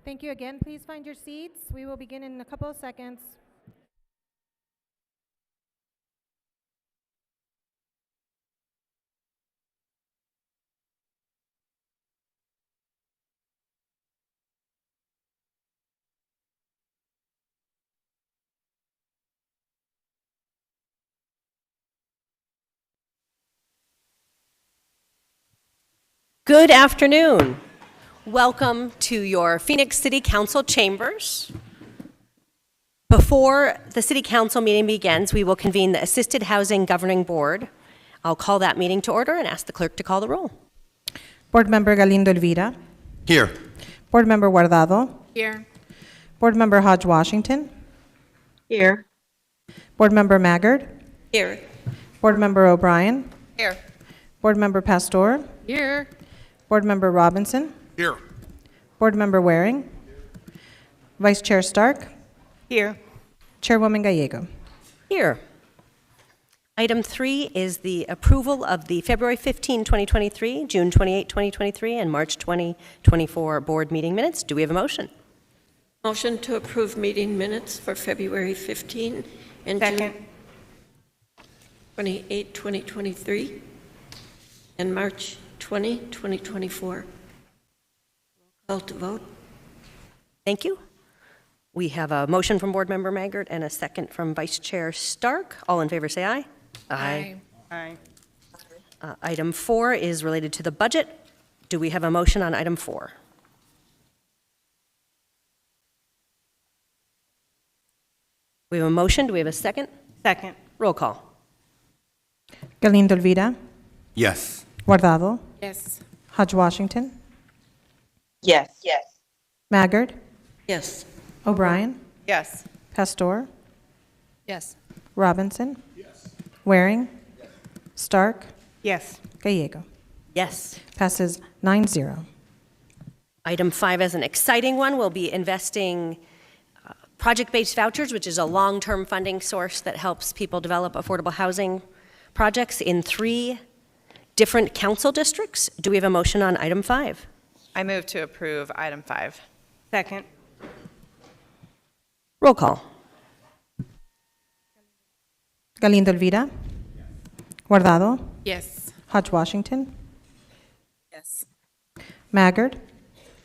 Thank you again. Please find your seats. We will begin in a couple of seconds. Good afternoon. Welcome to your Phoenix City Council chambers. Before the City Council meeting begins, we will convene the Assisted Housing Governing Board. I'll call that meeting to order and ask the clerk to call the roll. Board Member Galindo Elvira. Here. Board Member Guardado. Here. Board Member Hodge Washington. Here. Board Member Maggard. Here. Board Member O'Brien. Here. Board Member Pastor. Here. Board Member Robinson. Here. Board Member Waring. Vice Chair Stark. Here. Chairwoman Gallego. Here. Item 3 is the approval of the February 15, 2023, June 28, 2023, and March 2024 board meeting minutes. Do we have a motion? Motion to approve meeting minutes for February 15 and June 28, 2023, and March 20, 2024. Call to vote. Thank you. We have a motion from Board Member Maggard and a second from Vice Chair Stark. All in favor say aye. Aye. Item 4 is related to the budget. Do we have a motion on item 4? We have a motion. Do we have a second? Second. Roll call. Galindo Elvira. Yes. Guardado. Yes. Hodge Washington. Yes. Yes. Maggard. Yes. O'Brien. Yes. Pastor. Yes. Robinson. Waring. Stark. Yes. Gallego. Yes. Passes 9-0. Item 5 is an exciting one. We'll be investing project-based vouchers, which is a long-term funding source that helps people develop affordable housing projects in 3 different council districts. Do we have a motion on item 5? I move to approve item 5. Second. Roll call. Galindo Elvira. Guardado. Yes. Hodge Washington. Yes. Maggard.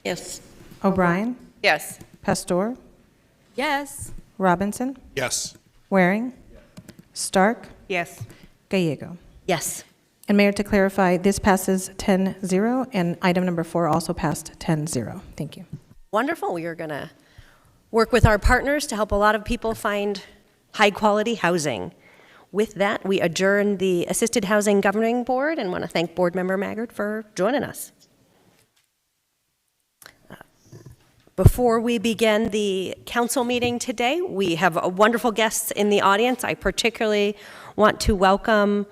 Yes. O'Brien. Yes. Pastor. Yes. Robinson. Yes. Waring. Stark. Yes. Gallego. Yes. And Mayor, to clarify, this passes 10-0, and item number 4 also passed 10-0. Thank you. Wonderful. We are going to work with our partners to help a lot of people find high-quality housing. With that, we adjourn the Assisted Housing Governing Board and want to thank Board Member Maggard for joining us. Before we begin the council meeting today, we have wonderful guests in the audience. I particularly want to welcome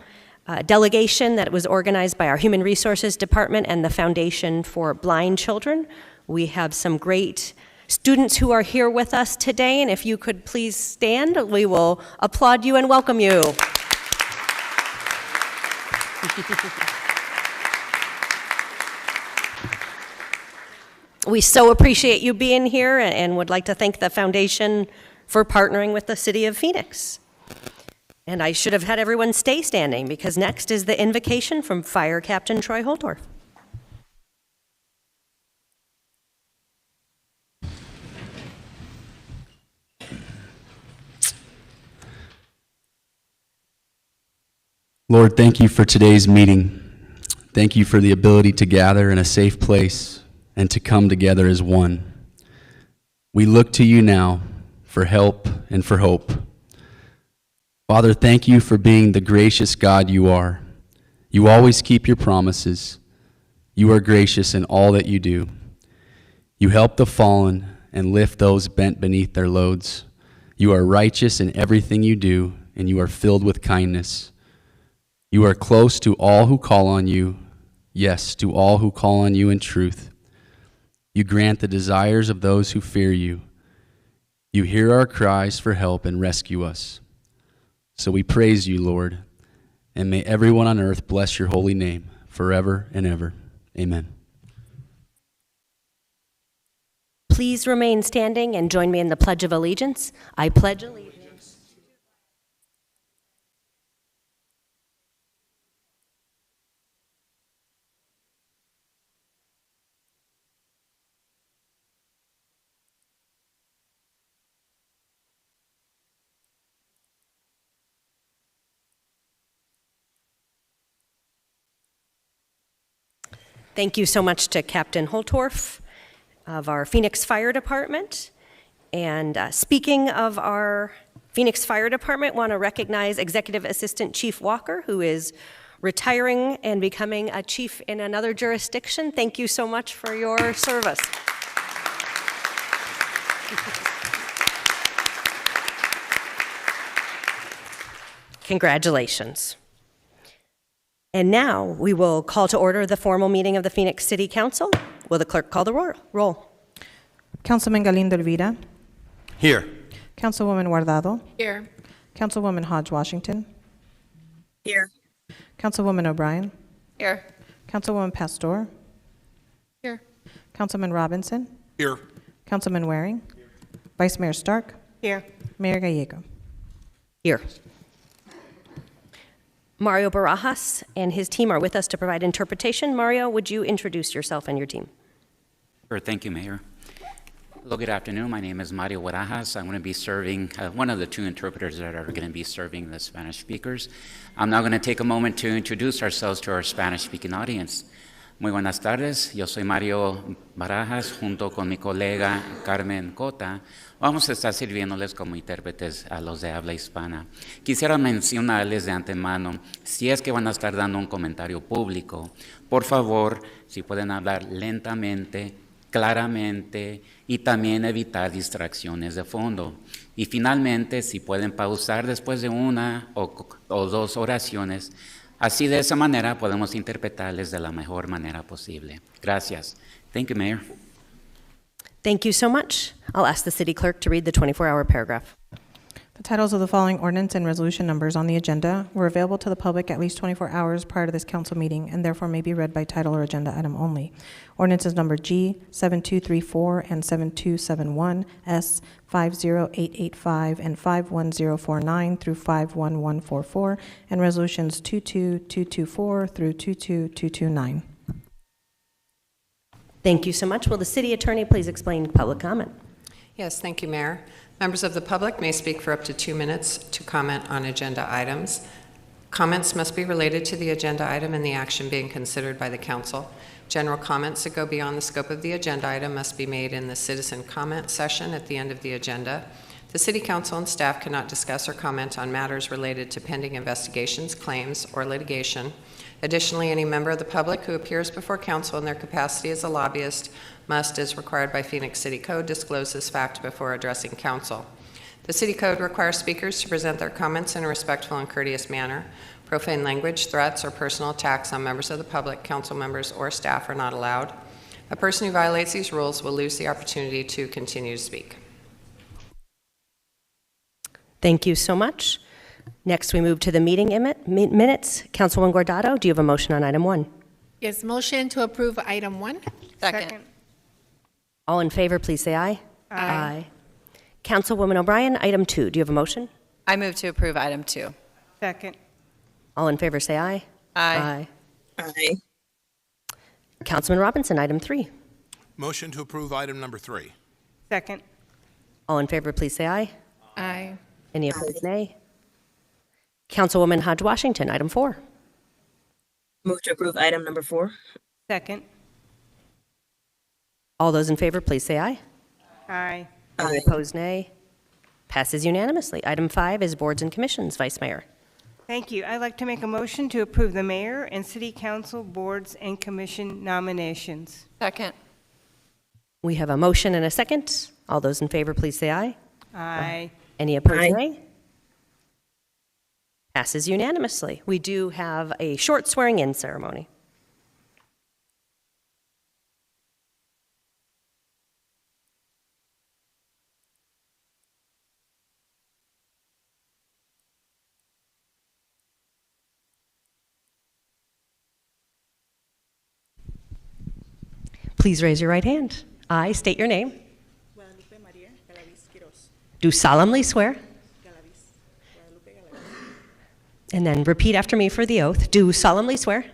a delegation that was organized by our Human Resources Department and the Foundation for Blind Children. We have some great students who are here with us today, and if you could please stand, we will applaud you and welcome you. We so appreciate you being here and would like to thank the Foundation for partnering with the City of Phoenix. And I should have had everyone stay standing because next is the invocation from Fire Captain Troy Holtorf. Lord, thank you for today's meeting. Thank you for the ability to gather in a safe place and to come together as one. We look to you now for help and for hope. Father, thank you for being the gracious God you are. You always keep your promises. You are gracious in all that you do. You help the fallen and lift those bent beneath their loads. You are righteous in everything you do, and you are filled with kindness. You are close to all who call on you, yes, to all who call on you in truth. You grant the desires of those who fear you. You hear our cries for help and rescue us. So we praise you, Lord, and may everyone on earth bless your holy name forever and ever. Amen. please remain standing and join me in the Pledge of Allegiance? I pledge allegiance. Thank you so much to Captain Holtorf of our Phoenix Fire Department. And speaking of our Phoenix Fire Department, want to recognize Executive Assistant Chief Walker, who is retiring and becoming a chief in another jurisdiction. Thank you so much for your service. Congratulations. And now we will call to order the formal meeting of the Phoenix City Council. Will the clerk call the roll? Councilman Galindo Elvira. Here. Councilwoman Guardado. Here. Councilwoman Hodge Washington. Here. Councilwoman O'Brien. Here. Councilwoman Pastor. Here. Councilman Robinson. Here. Councilman Waring. Vice Mayor Stark. Here. Mayor Gallego. Here. Mario Barajas and his team are with us to provide interpretation. Mario, would you introduce yourself and your team? Sure, thank you, Mayor. Hello, good afternoon. My name is Mario Barajas. I'm going to be serving, one of the two interpreters that are going to be serving the Spanish speakers. I'm now going to take a moment to introduce ourselves to our Spanish-speaking audience. Muy buenas tardes, yo soy Mario Barajas, junto con mi colega Carmen Cota. Vamos a estar sirviéndoles como intérpretes a los de habla hispana. Quisiera mencionarles de antemano, si es que van a estar dando un comentario público, por favor, si pueden hablar lentamente, claramente y también evitar distracciones de fondo. Y finalmente, si pueden pausar después de una o dos oraciones, así de esa manera podemos interpretarles de la mejor manera posible. Gracias. Thank you, Mayor. Thank you so much. I'll ask the city clerk to read the 24-hour paragraph. The titles of the following ordinance and resolution numbers on the agenda were available to the public at least 24 hours prior to this council meeting and therefore may be read by title or agenda item only. Ordinances number G 7234 and 7271, S 50885 and 51049 through 51144, and resolutions 22224 through 22229. Thank you so much. Will the city attorney please explain public comment? Yes, thank you, Mayor. Members of the public may speak for up to 2 minutes to comment on agenda items. Comments must be related to the agenda item and the action being considered by the council. General comments that go beyond the scope of the agenda item must be made in the citizen comment session at the end of the agenda. The City Council and staff cannot discuss or comment on matters related to pending investigations, claims, or litigation. Additionally, any member of the public who appears before council in their capacity as a lobbyist must, as required by Phoenix City Code, disclose this fact before addressing council. The City Code requires speakers to present their comments in a respectful and courteous manner. Profane language, threats, or personal attacks on members of the public, council members, or staff are not allowed. A person who violates these rules will lose the opportunity to continue to speak. Thank you so much. Next, we move to the meeting minutes. Councilwoman Guardado, do you have a motion on item 1? Yes, motion to approve item 1. Second. All in favor, please say aye. Aye. Councilwoman O'Brien, item 2, do you have a motion? I move to approve item 2. Second. All in favor, say aye. Aye. Aye. Councilman Robinson, item 3. Motion to approve item number 3. Second. All in favor, please say aye. Aye. Any opposed, nay. Councilwoman Hodge Washington, item 4. Move to approve item number 4. Second. All those in favor, please say aye. Aye. Any opposed, nay. Passes unanimously. Item 5 is boards and commissions. Vice Mayor. Thank you. I'd like to make a motion to approve the mayor and city council boards and commission nominations. Second. We have a motion and a second. All those in favor, please say aye. Aye. Any opposed, Aye. nay? Passes unanimously. We do have a short swearing-in ceremony. Please raise your right hand. I state your name. do solemnly swear. And then repeat after me for the oath. Do solemnly swear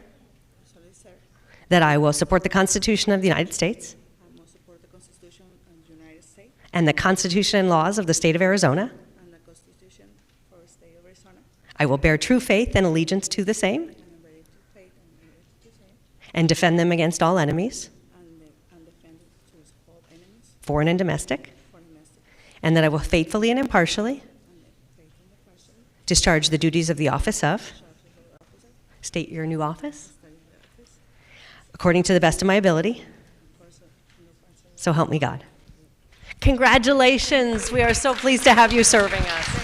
that I will support the Constitution of the United States and the Constitution and laws of the state of Arizona. I will bear true faith and allegiance to the same and defend them against all enemies, foreign and domestic, and that I will faithfully and impartially discharge the duties of the office of, state your new office, according to the best of my ability. So help me God. Congratulations. We are so pleased to have you serving us.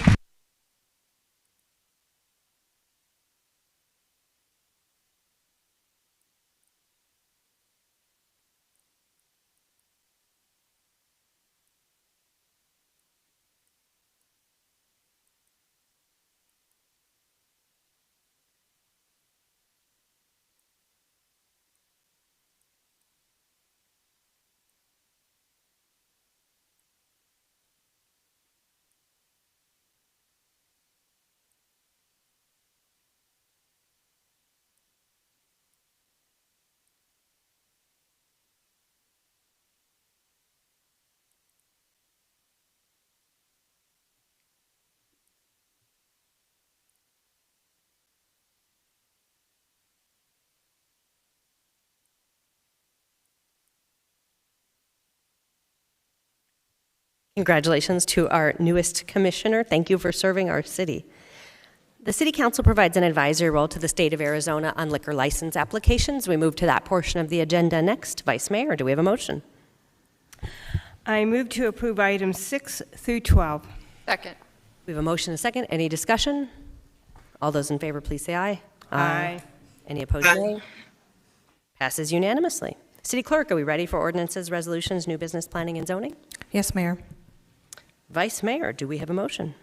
Congratulations to our newest commissioner. Thank you for serving our city. The City Council provides an advisory role to the state of Arizona on liquor license applications. We move to that portion of the agenda next. Vice Mayor, do we have a motion? I move to approve items 6 through 12. Second. We have a motion and a second. Any discussion? All those in favor, please say aye. Aye. Any opposed, nay? Passes unanimously. City Clerk, are we ready for ordinances, resolutions, new business planning, and zoning? Yes, Mayor. Vice Mayor, do we have a motion?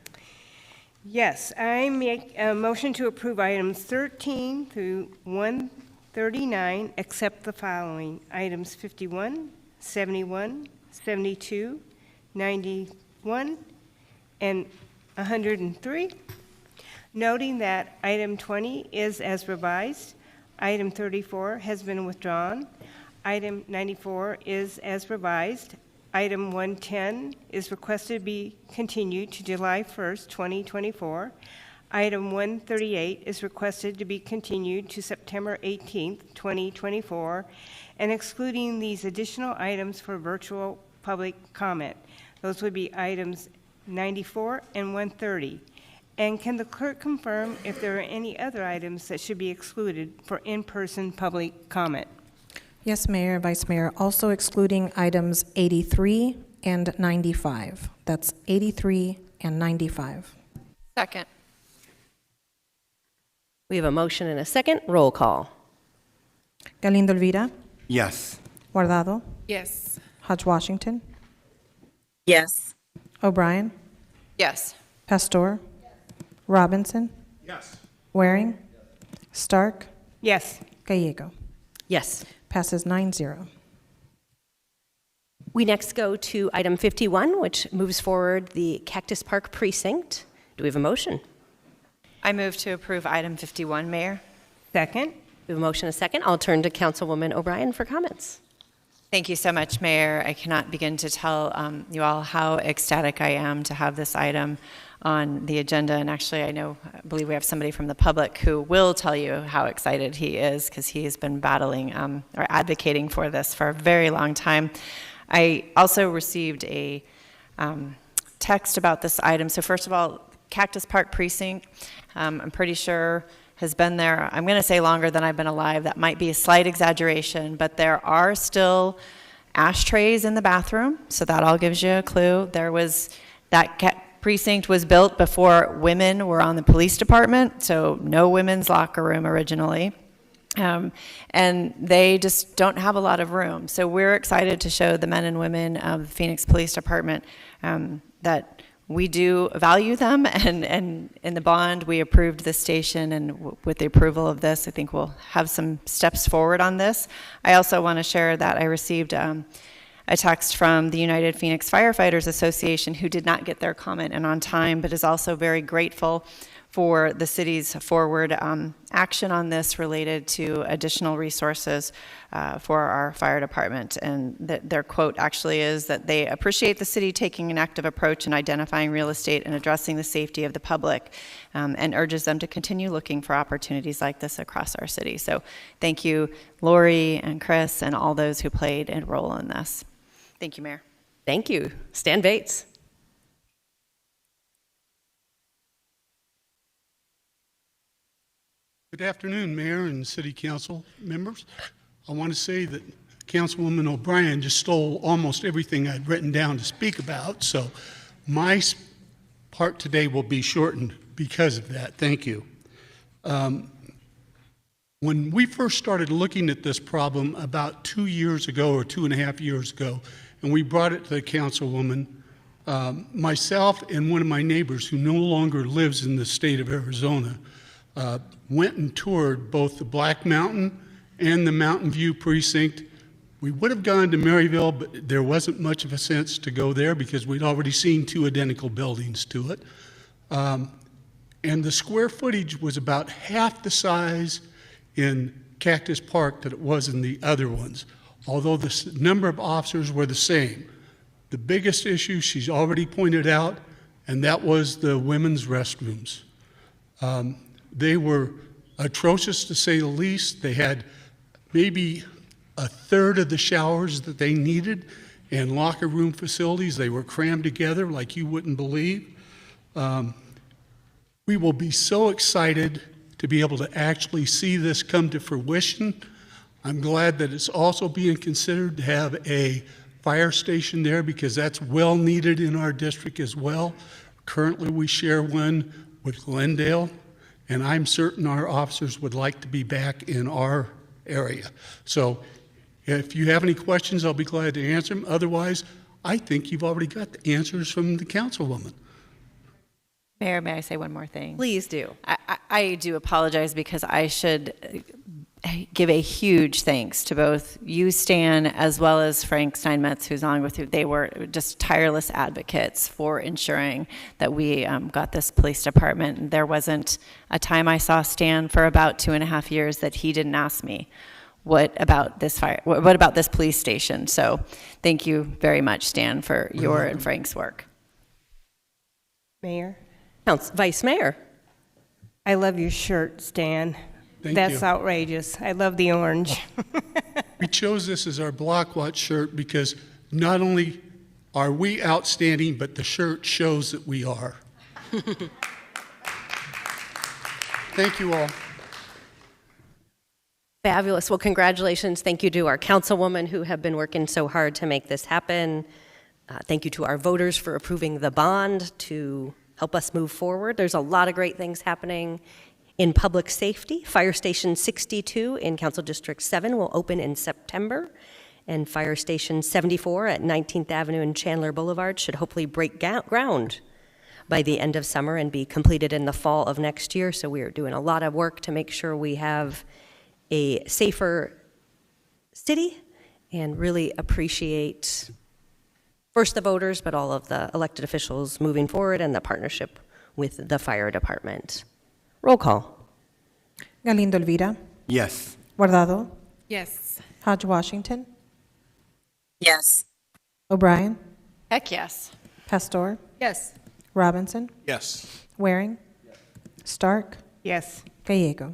Yes, I make a motion to approve items 13 through 139, except the following: items 51, 71, 72, 91, and 103. Noting that item 20 is as revised, item 34 has been withdrawn, item 94 is as revised, item 110 is requested to be continued to July 1st, 2024. Item 138 is requested to be continued to September 18th, 2024, and excluding these additional items for virtual public comment. Those would be items 94 and 130. And can the clerk confirm if there are any other items that should be excluded for in-person public comment? Yes, Mayor, Vice Mayor, also excluding items 83 and 95. That's 83 and 95. Second. We have a motion and a second. Roll call. Galindo Elvira, Yes. Guardado, Yes. Hodge Washington, Yes. O'Brien, Yes. Pastor, Robinson, Yes. Waring, Stark, Yes. Gallego. Yes. Passes 9-0. We next go to item 51, which moves forward the Cactus Park Precinct. Do we have a motion? I move to approve item 51, Mayor. Second. We have a motion and a second. I'll turn to Councilwoman O'Brien for comments. Thank you so much, Mayor. I cannot begin to tell you all how ecstatic I am to have this item on the agenda. And actually, I believe we have somebody from the public who will tell you how excited he is, because he has been battling or advocating for this for a very long time. I also received a text about this item. So first of all, Cactus Park Precinct, I'm pretty sure has been there, I'm going to say longer than I've been alive. That might be a slight exaggeration, but there are still ashtrays in the bathroom, so that all gives you a clue. That precinct was built before women were on the police department, so no women's locker room originally. And they just don't have a lot of room. So we're excited to show the men and women of the Phoenix Police Department that we do value them, and in the bond, we approved this station, and with the approval of this, I think we'll have some steps forward on this. I also want to share that I received a text from the United Phoenix Firefighters Association, who did not get their comment in on time, but is also very grateful for the city's forward action on this related to additional resources for our fire department. And their quote actually is that they appreciate the city taking an active approach in identifying real estate and addressing the safety of the public, and urges them to continue looking for opportunities like this across our city. So thank you, Lori and Chris, and all those who played a role in this. Thank you, Mayor. Thank you. Stan Bates. Good afternoon, Mayor and City Council members. I want to say that Councilwoman O'Brien just stole almost everything I'd written down to speak about, so my part today will be shortened because of that. Thank you. When we first started looking at this problem about 2 years ago or 2.5 years ago, and we brought it to the Councilwoman, myself and one of my neighbors who no longer lives in the state of Arizona went and toured both the Black Mountain and the Mountain View Precinct. We would have gone to Maryville, but there wasn't much of a sense to go there because we'd already seen 2 identical buildings to it. And the square footage was about half the size in Cactus Park that it was in the other ones, although the number of officers were the same. The biggest issue she's already pointed out, and that was the women's restrooms. They were atrocious, to say the least. They had maybe a third of the showers that they needed, and locker room facilities. They were crammed together like you wouldn't believe. We will be so excited to be able to actually see this come to fruition. I'm glad that it's also being considered to have a fire station there because that's well needed in our district as well. Currently, we share one with Glendale, and I'm certain our officers would like to be back in our area. So if you have any questions, I'll be glad to answer them. Otherwise, I think you've already got the answers from the Councilwoman. Mayor, may I say one more thing? Please do. I do apologize because I should give a huge thanks to both you, Stan, as well as Frank Steinmetz, who's on with you. They were just tireless advocates for ensuring that we got this police department. There wasn't a time I saw Stan for about 2.5 years that he didn't ask me, what about this police station? So thank you very much, Stan, for your and Frank's work. Mayor, Vice Mayor. I love your shirt, Stan. Thank That's you. outrageous. I love the orange. We chose this as our Block Watch shirt because not only are we outstanding, but the shirt shows that we are. Thank you all. Fabulous. Well, congratulations. Thank you to our councilwoman who have been working so hard to make this happen. Thank you to our voters for approving the bond to help us move forward. There's a lot of great things happening in public safety. Fire Station 62 in Council District 7 will open in September, and Fire Station 74 at 19th Avenue and Chandler Boulevard should hopefully break ground by the end of summer and be completed in the fall of next year. So we are doing a lot of work to make sure we have a safer city and really appreciate first the voters, but all of the elected officials moving forward and the partnership with the fire department. Roll call. Galindo Elvira. Yes. Guardado. Yes. Hodge Washington. Yes. O'Brien. Heck yes. Pastor. Yes. Robinson. Yes. Waring. Stark. Yes. Gallego.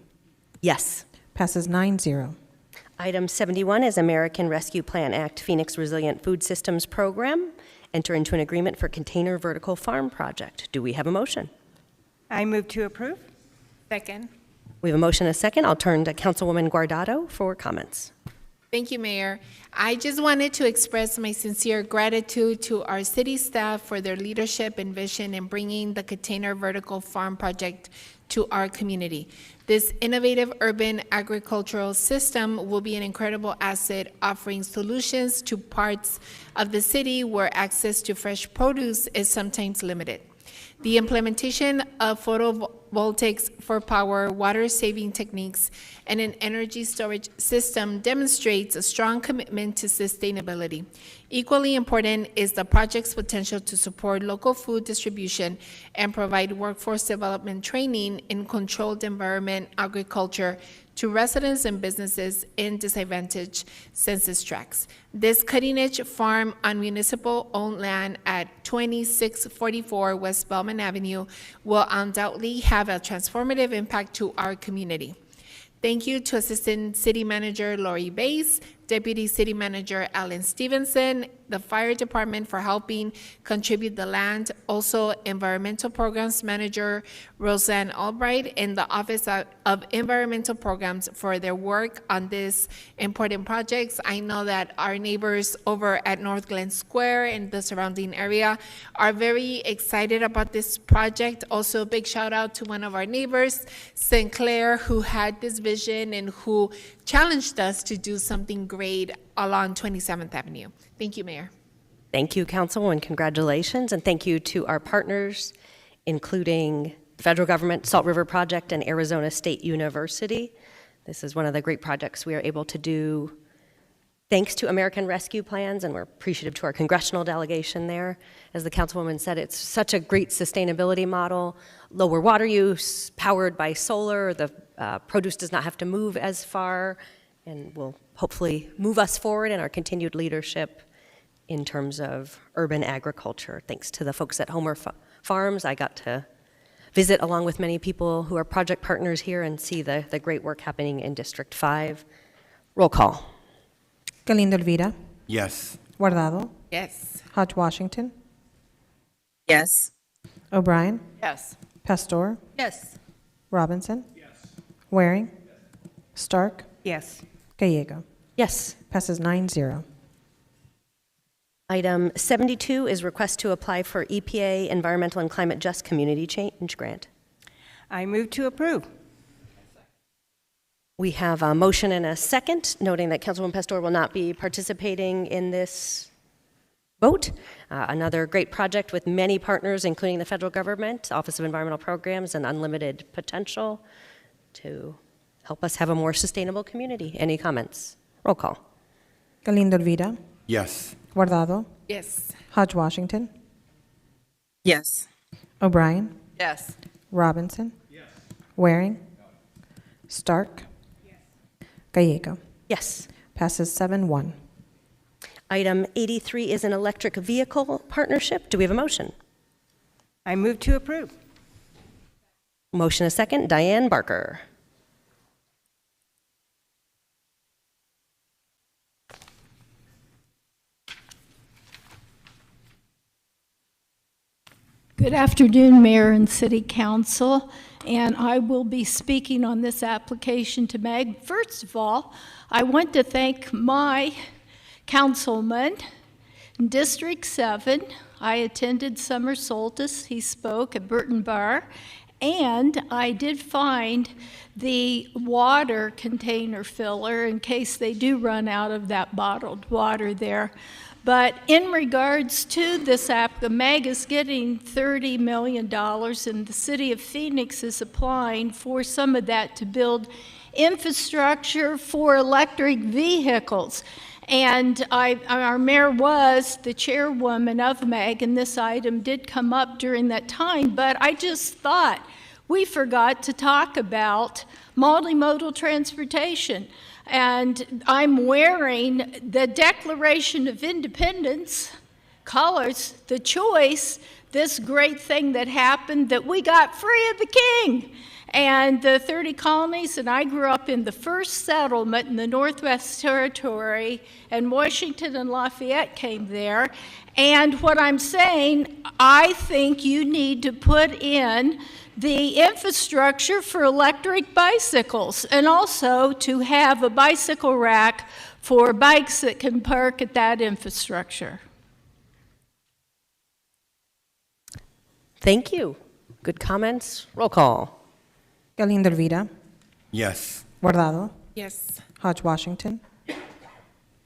Yes. Passes 9-0. Item 71 is American Rescue Plan Act Phoenix Resilient Food Systems Program. Enter into an agreement for container vertical farm project. Do we have a motion? I move to approve. Second. We have a motion and a second. I'll turn to Councilwoman Guardado for comments. Thank you, Mayor. I just wanted to express my sincere gratitude to our city staff for their leadership and vision in bringing the container vertical farm project to our community. This innovative urban agricultural system will be an incredible asset, offering solutions to parts of the city where access to fresh produce is sometimes limited. The implementation of photovoltaics for power, water-saving techniques, and an energy storage system demonstrates a strong commitment to sustainability. Equally important is the project's potential to support local food distribution and provide workforce development training in controlled environment agriculture to residents and businesses in disadvantaged census tracts. This cutting-edge farm on municipal-owned land at 2644 West Bellman Avenue will undoubtedly have a transformative impact to our community. Thank you to Assistant City Manager Lori Bass, Deputy City Manager Alan Stevenson, the Fire Department for helping contribute the land, also Environmental Programs Manager Roseanne Albright, and the Office of Environmental Programs for their work on this important projects. I know that our neighbors over at North Glen Square and the surrounding area are very excited about this project. Also, a big shout out to one of our neighbors, St. Clair, who had this vision and who challenged us to do something great along 27th Avenue. Thank you, Mayor. Thank you, Councilwoman. Congratulations, and thank you to our partners, including the federal government, Salt River Project, and Arizona State University. This is one of the great projects we are able to do thanks to American Rescue Plans, and we're appreciative to our congressional delegation there. As the Councilwoman said, it's such a great sustainability model, lower water use, powered by solar. The produce does not have to move as far, and will hopefully move us forward in our continued leadership in terms of urban agriculture. Thanks to the folks at Homer Farms, I got to visit along with many people who are project partners here and see the great work happening in District 5. Roll call. Galindo Elvira. Yes. Guardado. Yes. Hodge Washington. Yes. O'Brien. Yes. Pastor. Yes. Robinson. Yes. Waring. Stark. Yes. Gallego. Yes. Passes 9-0. Item 72 is request to apply for EPA Environmental and Climate Just Community Change Grant. I move to approve. We have a motion and a second, noting that Councilwoman Pastor will not be participating in this vote. Another great project with many partners, including the federal government, Office of Environmental Programs, and Unlimited Potential to help us have a more sustainable community. Any comments? Roll call. Galindo Elvira. Yes. Guardado. Yes. Hodge Washington. Yes. O'Brien. Yes. Robinson. Yes. Waring. Stark. Yes. Gallego. Yes. Passes 7-1. Item 83 is an electric vehicle partnership. Do we have a motion? I move to approve. Motion a second. Diane Barker. Good afternoon, Mayor and City Council, and I will be speaking on this application to Meg. First of all, I want to thank my councilman in District 7. I attended summer solstice. He spoke at Burton Bar, and I did find the water container filler in case they do run out of that bottled water there. But in regards to this app, the MAG is getting $30 million, and the city of Phoenix is applying for some of that to build infrastructure for electric vehicles. And our mayor was the chairwoman of MAG, and this item did come up during that time, but I just thought we forgot to talk about multimodal transportation. And I'm wearing the Declaration of Independence colors, the choice, this great thing that happened that we got free of the king. And the 30 colonies, and I grew up in the first settlement in the Northwest Territory, and Washington and Lafayette came there. And what I'm saying, I think you need to put in the infrastructure for electric bicycles, and also to have a bicycle rack for bikes that can park at that infrastructure. Thank you. Good comments. Roll call. Galindo Elvira. Yes. Guardado. Yes. Hodge Washington.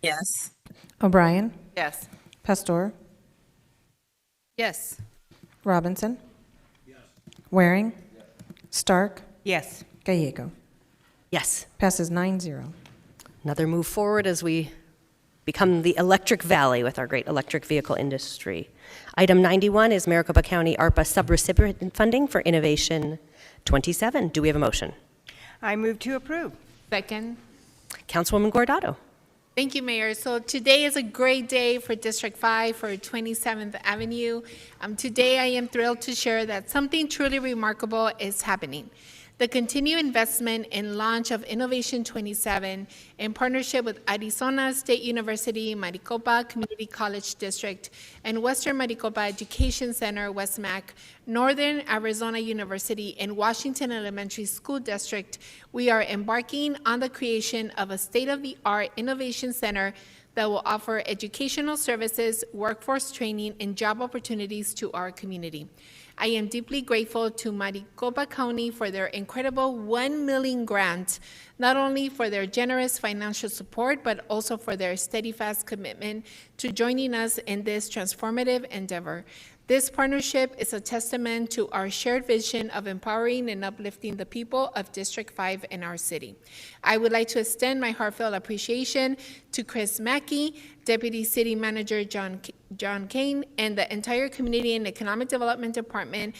Yes. O'Brien. Yes. Pastor. Yes. Robinson. Waring. Stark, Yes. Gallego. Yes. Passes 9-0. Another move forward as we become the electric valley with our great electric vehicle industry. Item 91 is Maricopa County ARPA subrecipient funding for Innovation 27. Do we have a motion? I move to approve. Second. Councilwoman Guardado. Thank you, Mayor. So today is a great day for District 5 for 27th Avenue. Today I am thrilled to share that something truly remarkable is happening. The continued investment and launch of Innovation 27 in partnership with Arizona State University, Maricopa Community College District, and Western Maricopa Education Center, WestMac, Northern Arizona University, and Washington Elementary School District, we are embarking on the creation of a state-of-the-art innovation center that will offer educational services, workforce training, and job opportunities to our community. I am deeply grateful to Maricopa County for their incredible $1 million grant, not only for their generous financial support, but also for their steadfast commitment to joining us in this transformative endeavor. This partnership is a testament to our shared vision of empowering and uplifting the people of District 5 in our city. I would like to extend my heartfelt appreciation to Chris Mackey, Deputy City Manager John Kane, and the entire Community and Economic Development Department,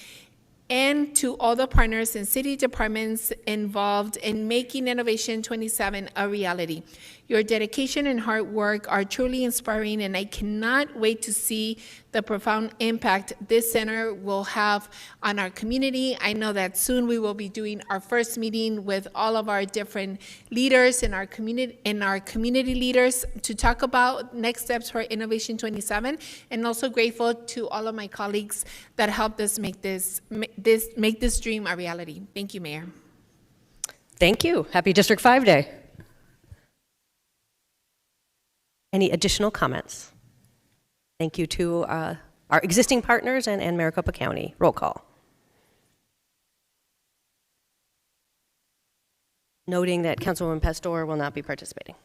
and to all the partners and city departments involved in making Innovation 27 a reality. Your dedication and hard work are truly inspiring, and I cannot wait to see the profound impact this center will have on our community. I know that soon we will be doing our first meeting with all of our different leaders and our community leaders to talk about next steps for Innovation 27, and also grateful to all of my colleagues that helped us make this dream a reality. Thank you, Mayor. Thank you. Happy District 5 Day. Any additional comments? Thank you to our existing partners and Maricopa County. Roll call. Noting that Councilwoman Pastor will not be participating.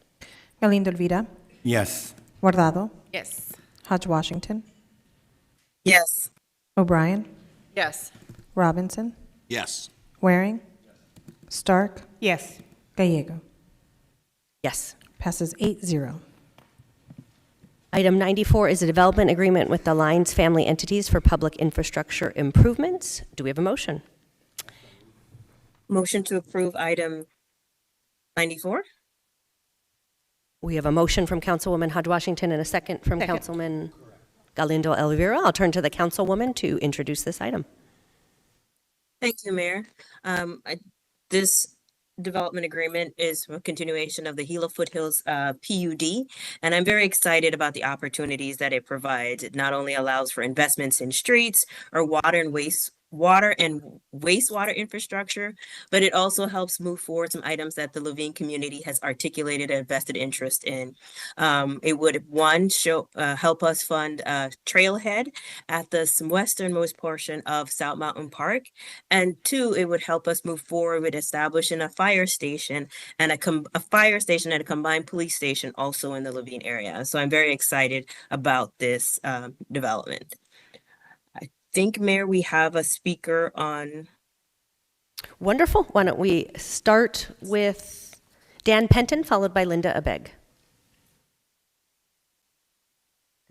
Galindo Elvira, Yes. Guardado, Yes. Hodge Washington, Yes. O'Brien, Yes. Robinson, Yes. Waring, Stark, Yes. Gallego. Yes. Passes 8-0. Item 94 is a development agreement with the Lines family entities for public infrastructure improvements. Do we have a motion? Motion to approve item 94? We have a motion from Councilwoman Hodge Washington and a second from Councilman Galindo Elvira. I'll turn to the Councilwoman to introduce this item. Thank you, Mayor. This development agreement is a continuation of the Gila Foothills PUD, and I'm very excited about the opportunities that it provides. It not only allows for investments in streets or water and wastewater infrastructure, but it also helps move forward some items that the LaVine community has articulated a vested interest in. It would, one, help us fund Trailhead at the westernmost portion of South Mountain Park, and two, it would help us move forward with establishing a fire station and a combined police station also in the LaVine area. So I'm very excited about this development. I think, Mayor, we have a speaker on. Wonderful. Why don't we start with Dan Penton, followed by Linda Abeg.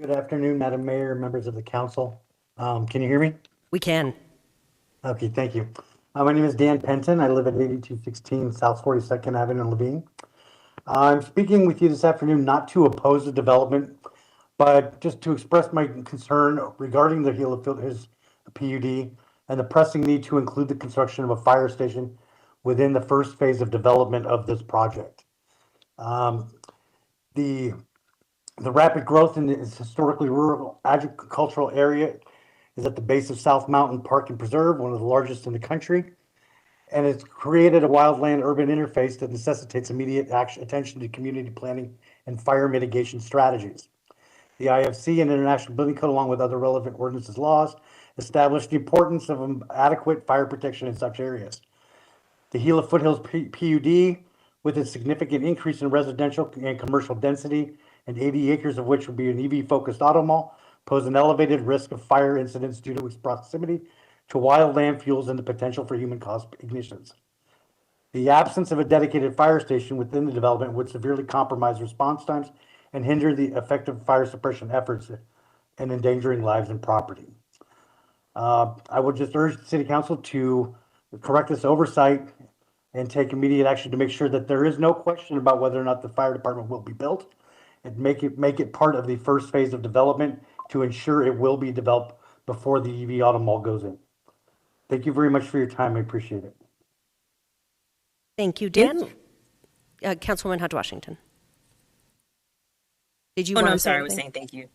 Good afternoon, Madam Mayor, members of the council. Can you hear me? We can. Okay, thank you. My name is Dan Penton. I live at 8216 South 42nd Avenue in LaVine. I'm speaking with you this afternoon not to oppose the development, but just to express my concern regarding the Gila Foothills PUD and the pressing need to include the construction of a fire station within the first phase of development of this project. The rapid growth in this historically rural agricultural area is at the base of South Mountain Park and Preserve, one of the largest in the country. And it's created a wildland urban interface that necessitates immediate attention to community planning and fire mitigation strategies. The IFC and International Building Code, along with other relevant ordinances laws, establish the importance of adequate fire protection in such areas. The Gila Foothills PUD, with its significant increase in residential and commercial density, and 80 acres of which will be an EV-focused auto mall, pose an elevated risk of fire incidents due to its proximity to wildland fuels and the potential for human-caused ignitions. The absence of a dedicated fire station within the development would severely compromise response times and hinder the effective fire suppression efforts and endangering lives and property. I would just urge the city council to correct this oversight and take immediate action to make sure that there is no question about whether or not the fire department will be built, and make it part of the first phase of development to ensure it will be developed before the EV Auto Mall goes in. Thank you very much for your time. I appreciate it. Thank you, Dan. Councilwoman Hodge Washington. Did you Oh, want no, to I'm say sorry. I was anything? saying thank you.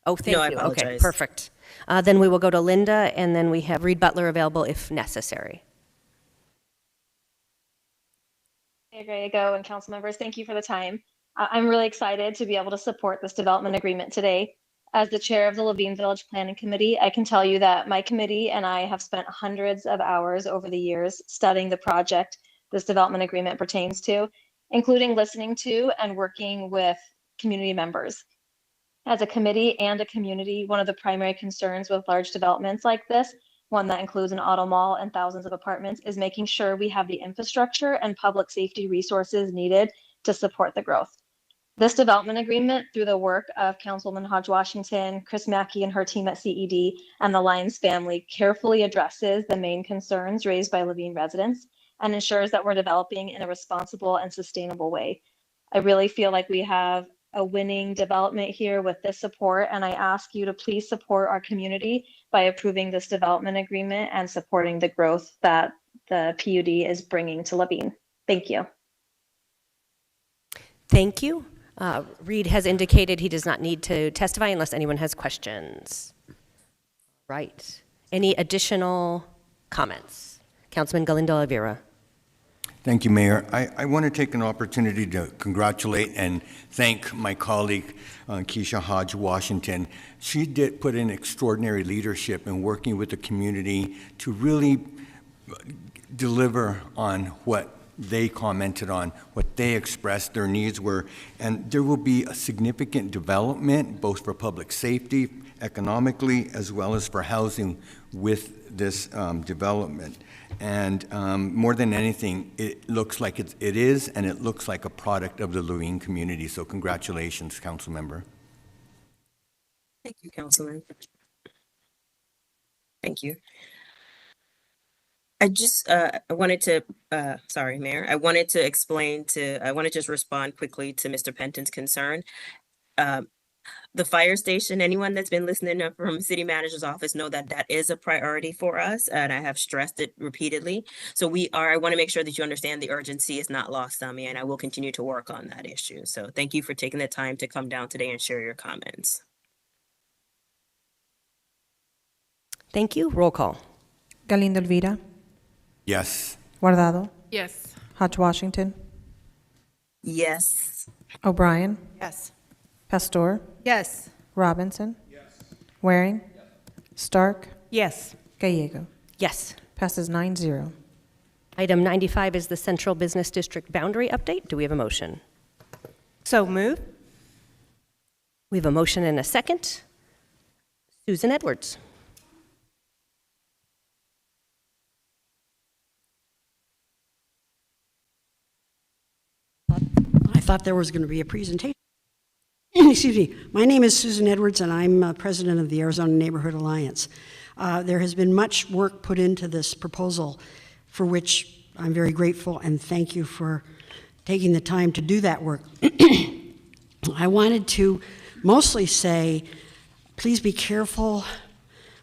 Oh, thank No, I you. Okay, apologize. perfect. Then we will go to Linda, and then we have Reed Butler available if necessary. Mayor Gallego and council members, thank you for the time. I'm really excited to be able to support this development agreement today. As the chair of the LaVine Village Planning Committee, I can tell you that my committee and I have spent hundreds of hours over the years studying the project this development agreement pertains to, including listening to and working with community members. As a committee and a community, one of the primary concerns with large developments like this, one that includes an auto mall and thousands of apartments, is making sure we have the infrastructure and public safety resources needed to support the growth. This development agreement, through the work of Councilwoman Hodge Washington, Chris Mackey and her team at CED, and the Lyons family, carefully addresses the main concerns raised by LaVine residents and ensures that we're developing in a responsible and sustainable way. I really feel like we have a winning development here with this support, and I ask you to please support our community by approving this development agreement and supporting the growth that the PUD is bringing to LaVine. Thank you. Thank you. Reed has indicated he does not need to testify unless anyone has questions. Right. Any additional comments? Councilman Galindo Oliveira. Thank you, Mayor. I want to take an opportunity to congratulate and thank my colleague, Keisha Hodge Washington. She did put in extraordinary leadership in working with the community to really deliver on what they commented on, what they expressed their needs were. And there will be a significant development, both for public safety, economically, as well as for housing with this development. And more than anything, it looks like it is, and it looks like a product of the LaVine community. So congratulations, council member. Thank you, Councilman. Thank you. I just I wanted to, sorry, Mayor, I wanted to just respond quickly to Mr. Penton's concern. The fire station, anyone that's been listening from city manager's office know that that is a priority for us, and I have stressed it repeatedly. So I want to make sure that you understand the urgency is not lost on me, and I will continue to work on that issue. So thank you for taking the time to come down today and share your comments. Thank you. Roll call. Galindo Elvira. Yes. Guardado. Yes. Hodge Washington. Yes. O'Brien. Yes. Pastor. Yes. Robinson. Yes. Waring. Yes. Stark. Yes. Gallego. Yes. Passes 9-0. Item 95 is the Central Business District Boundary Update. Do we have a motion? So move. We have a motion and a second. Susan Edwards. I thought there was going to be a presentation. Excuse me. My name is Susan Edwards, and I'm president of the Arizona Neighborhood Alliance. There has been much work put into this proposal, for which I'm very grateful, and thank you for taking the time to do that work. I wanted to mostly say, please be careful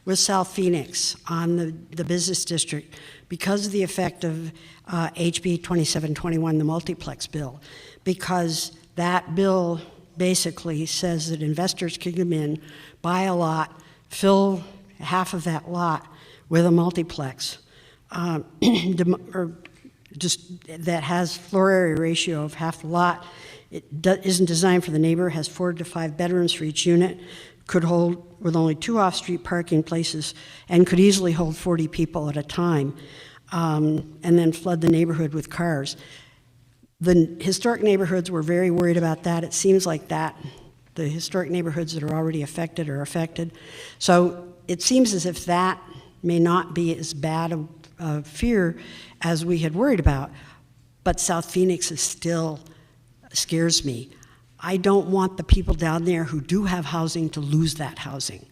with South Phoenix on the business district because of the effect of HB 2721, the multiplex bill, because that bill basically says that investors can come in, buy a lot, fill half of that lot with a multiplex, or just that has floor area ratio of half the lot. It isn't designed for the neighbor, has 4 to 5 bedrooms for each unit, could hold with only 2 off-street parking places, and could easily hold 40 people at a time, and then flood the neighborhood with cars. The historic neighborhoods were very worried about that. It seems like the historic neighborhoods that are already affected are affected. So it seems as if that may not be as bad a fear as we had worried about, but South Phoenix is still scares me. I don't want the people down there who do have housing to lose that housing,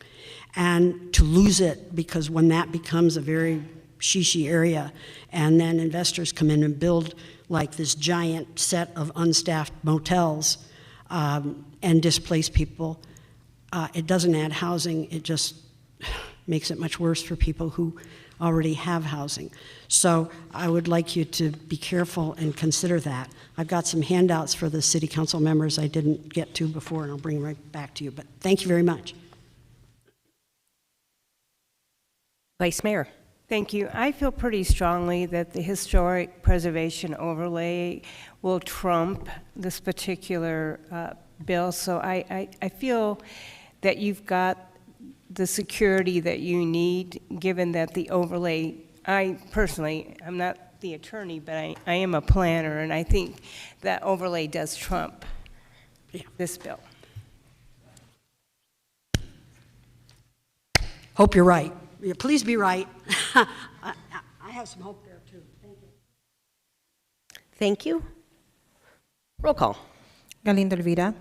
and to lose it because when that becomes a very shishi area and then investors come in and build like this giant set of unstaffed motels and displace people, it doesn't add housing, it just makes it much worse for people who already have housing. So I would like you to be careful and consider that. I've got some handouts for the city council members I didn't get to before, and I'll bring right back to you, but thank you very much. Vice Mayor. Thank you. I feel pretty strongly that the historic preservation overlay will trump this particular bill. So I feel that you've got the security that you need, given that the overlay, I personally, I'm not the attorney, but I am a planner, and I think that overlay does trump this bill. Hope you're right. Yeah, please be right. I have some hope there too. Thank you. Thank you. Roll call. Galindo Elvira.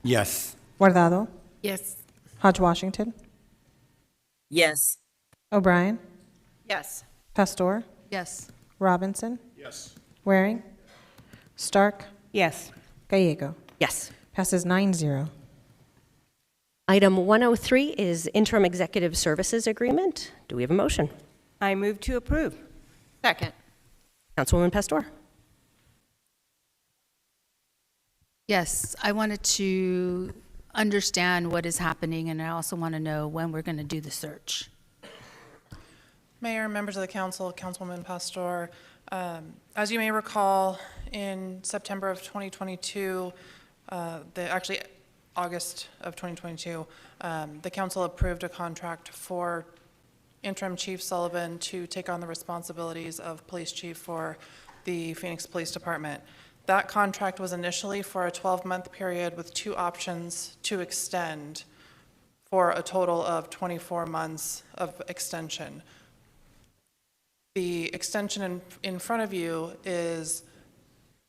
Yes. Guardado. Yes. Hodge Washington. Yes. O'Brien. Yes. Pastor. Yes. Robinson. Yes. Waring. Stark. Yes. Gallego. Yes. Passes 9-0. Item 103 is interim executive services agreement. Do we have a motion? I move to approve. Second. Councilwoman Pastor. Yes, I wanted to understand what is happening, and I also want to know when we're going to do the search. Mayor, members of the council, Councilwoman Pastor, as you may recall, in September of 2022, actually August of 2022, the council approved a contract for Interim Chief Sullivan to take on the responsibilities of police chief for the Phoenix Police Department. That contract was initially for a 12-month period with 2 options to extend for a total of 24 months of extension. The extension in front of you is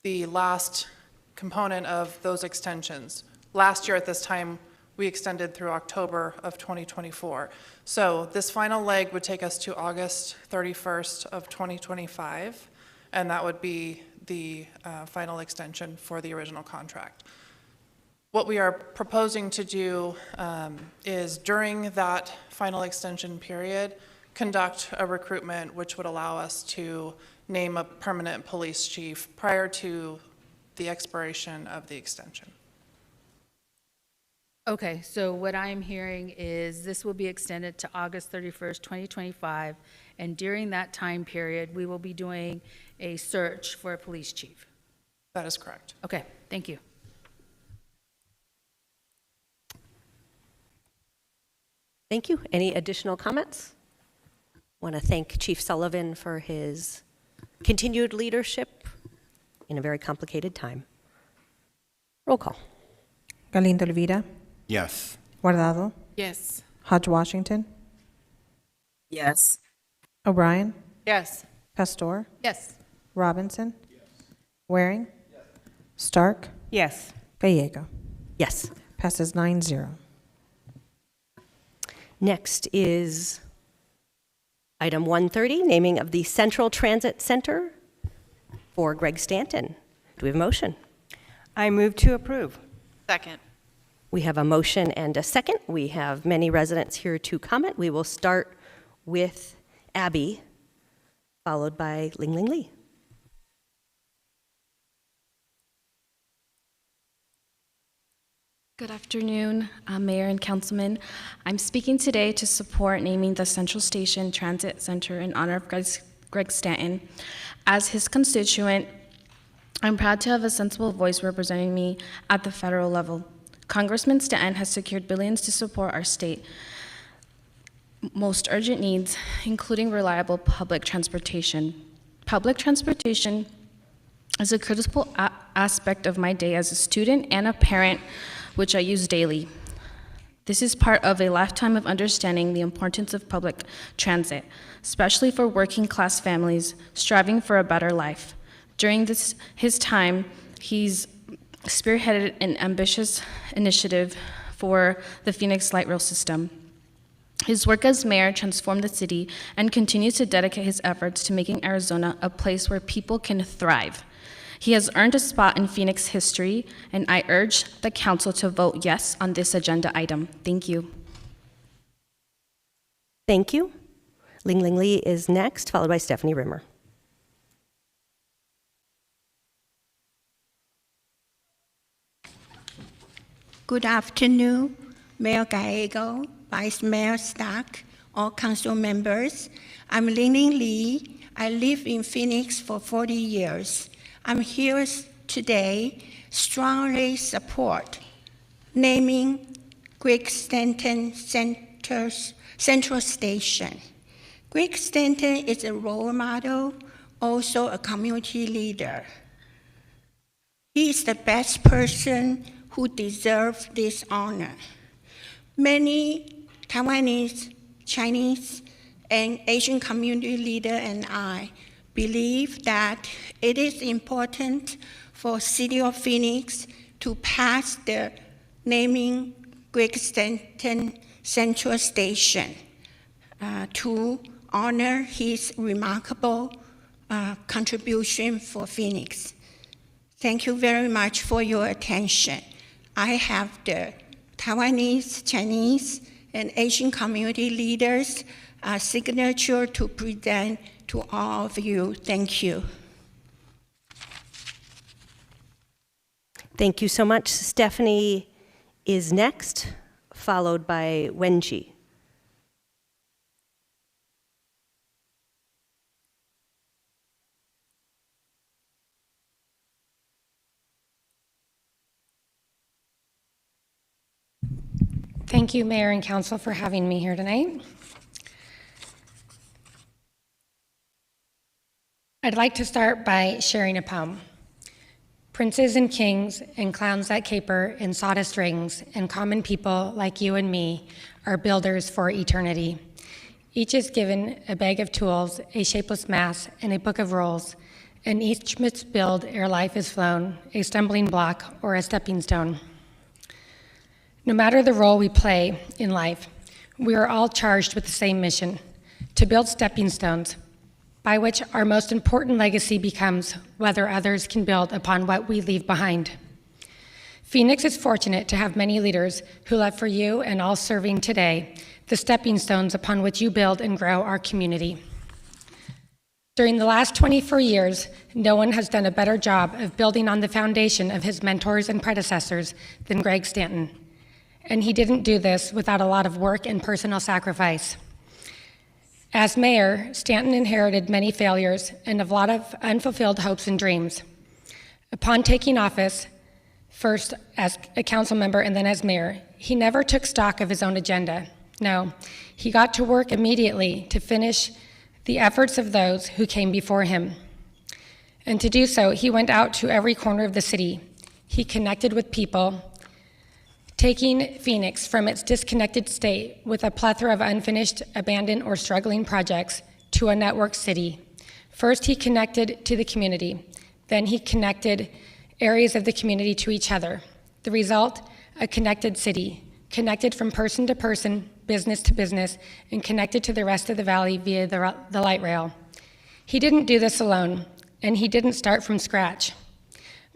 the last component of those extensions. Last year at this time, we extended through October of 2024. So this final leg would take us to August 31st of 2025, and that would be the final extension for the original contract. What we are proposing to do is during that final extension period, conduct a recruitment which would allow us to name a permanent police chief prior to the expiration of the extension. Okay, so what I'm hearing is this will be extended to August 31st, 2025, and during that time period, we will be doing a search for a police chief. That is correct. Okay, thank you. Thank you. Any additional comments? Want to thank Chief Sullivan for his continued leadership in a very complicated time. Roll call. Galindo Elvira. Yes. Guardado. Yes. Hodge Washington. Yes. O'Brien. Yes. Pastor. Yes. Robinson. Waring. Stark. Yes. Gallego. Yes. Passes 9-0. Next is item 130, naming of the Central Transit Center for Greg Stanton. Do we have a motion? I move to approve. Second. We have a motion and a second. We have many residents here to comment. We will start with Abby, followed by Ling Ling Lee. Good afternoon, Mayor and Councilman. I'm speaking today to support naming the Central Station Transit Center in honor of Greg Stanton. As his constituent, I'm proud to have a sensible voice representing me at the federal level. Congressman Stanton has secured billions to support our state most urgent needs, including reliable public transportation. Public transportation is a critical aspect of my day as a student and a parent, which I use daily. This is part of a lifetime of understanding the importance of public transit, especially for working class families striving for a better life. During his time, he's spearheaded an ambitious initiative for the Phoenix light rail system. His work as mayor transformed the city and continues to dedicate his efforts to making Arizona a place where people can thrive. He has earned a spot in Phoenix history, and I urge the council to vote yes on this agenda item. Thank you. Thank you. Ling Ling Lee is next, followed by Stephanie Rimmer. Good afternoon, Mayor Gallego, Vice Mayor Stark, all council members. I'm Ling Ling Lee. I live in Phoenix for 40 years. I'm here today strongly support naming Greg Stanton Central Station. Greg Stanton is a role model, also a community leader. He is the best person who deserves this honor. Many Taiwanese, Chinese, and Asian community leaders and I believe that it is important for City of Phoenix to pass the naming Greg Stanton Central Station to honor his remarkable contribution for Phoenix. Thank you very much for your attention. I have the Taiwanese, Chinese, and Asian community leaders' signature to present to all of you. Thank you. Thank you so much. Stephanie is next, followed by Wenji. Thank you, Mayor and Council, for having me here tonight. I'd like to start by sharing a poem. Princes and kings and clowns that caper in sawdust rings and common people like you and me are builders for eternity. Each is given a bag of tools, a shapeless mass, and a book of rules, and each must build ere life is flown, a stumbling block or a stepping stone. No matter the role we play in life, we are all charged with the same mission, to build stepping stones, by which our most important legacy becomes whether others can build upon what we leave behind. Phoenix is fortunate to have many leaders who left for you and all serving today the stepping stones upon which you build and grow our community. During the last 24 years, no one has done a better job of building on the foundation of his mentors and predecessors than Greg Stanton. And he didn't do this without a lot of work and personal sacrifice. As mayor, Stanton inherited many failures and a lot of unfulfilled hopes and dreams. Upon taking office, first as a council member and then as mayor, he never took stock of his own agenda. No, he got to work immediately to finish the efforts of those who came before him. And to do so, he went out to every corner of the city. He connected with people, taking Phoenix from its disconnected state with a plethora of unfinished, abandoned, or struggling projects to a network city. First, he connected to the community. Then he connected areas of the community to each other. The result, a connected city, connected from person to person, business to business, and connected to the rest of the valley via the light rail. He didn't do this alone, and he didn't start from scratch,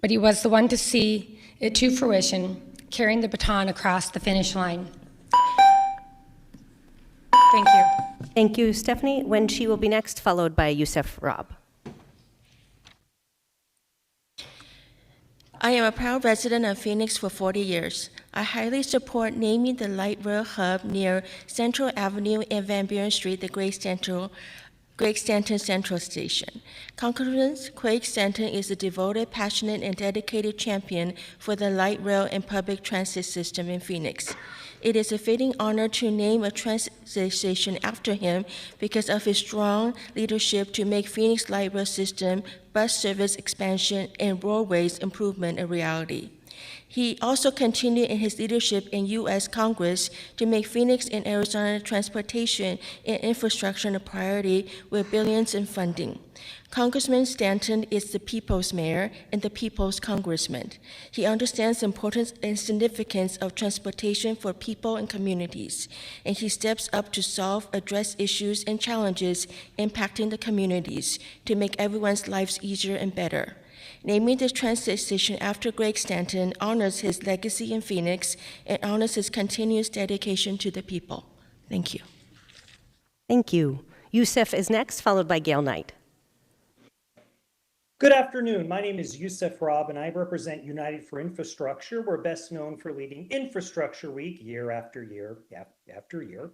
but he was the one to see it to fruition, carrying the baton across the finish line. Thank you. Thank you, Stephanie. Wenji will be next, followed by Youssef Rob. I am a proud resident of Phoenix for 40 years. I highly support naming the light rail hub near Central Avenue and Van Buren Street the Greg Stanton Central Station. Concurrence, Greg Stanton is a devoted, passionate, and dedicated champion for the light rail and public transit system in Phoenix. It is a fitting honor to name a transit station after him because of his strong leadership to make Phoenix light rail system, bus service expansion, and roadways improvement a reality. He also continued in his leadership in U.S. Congress to make Phoenix and Arizona transportation and infrastructure a priority with billions in funding. Congressman Stanton is the people's mayor and the people's congressman. He understands the importance and significance of transportation for people and communities, and he steps up to solve, address issues and challenges impacting the communities to make everyone's lives easier and better. Naming the transit station after Greg Stanton honors his legacy in Phoenix and honors his continuous dedication to the people. Thank you. Thank you. Youssef is next, followed by Gail Knight. Good afternoon. My name is Youssef Robb, and I represent United for Infrastructure. We're best known for leading Infrastructure Week year after year after year.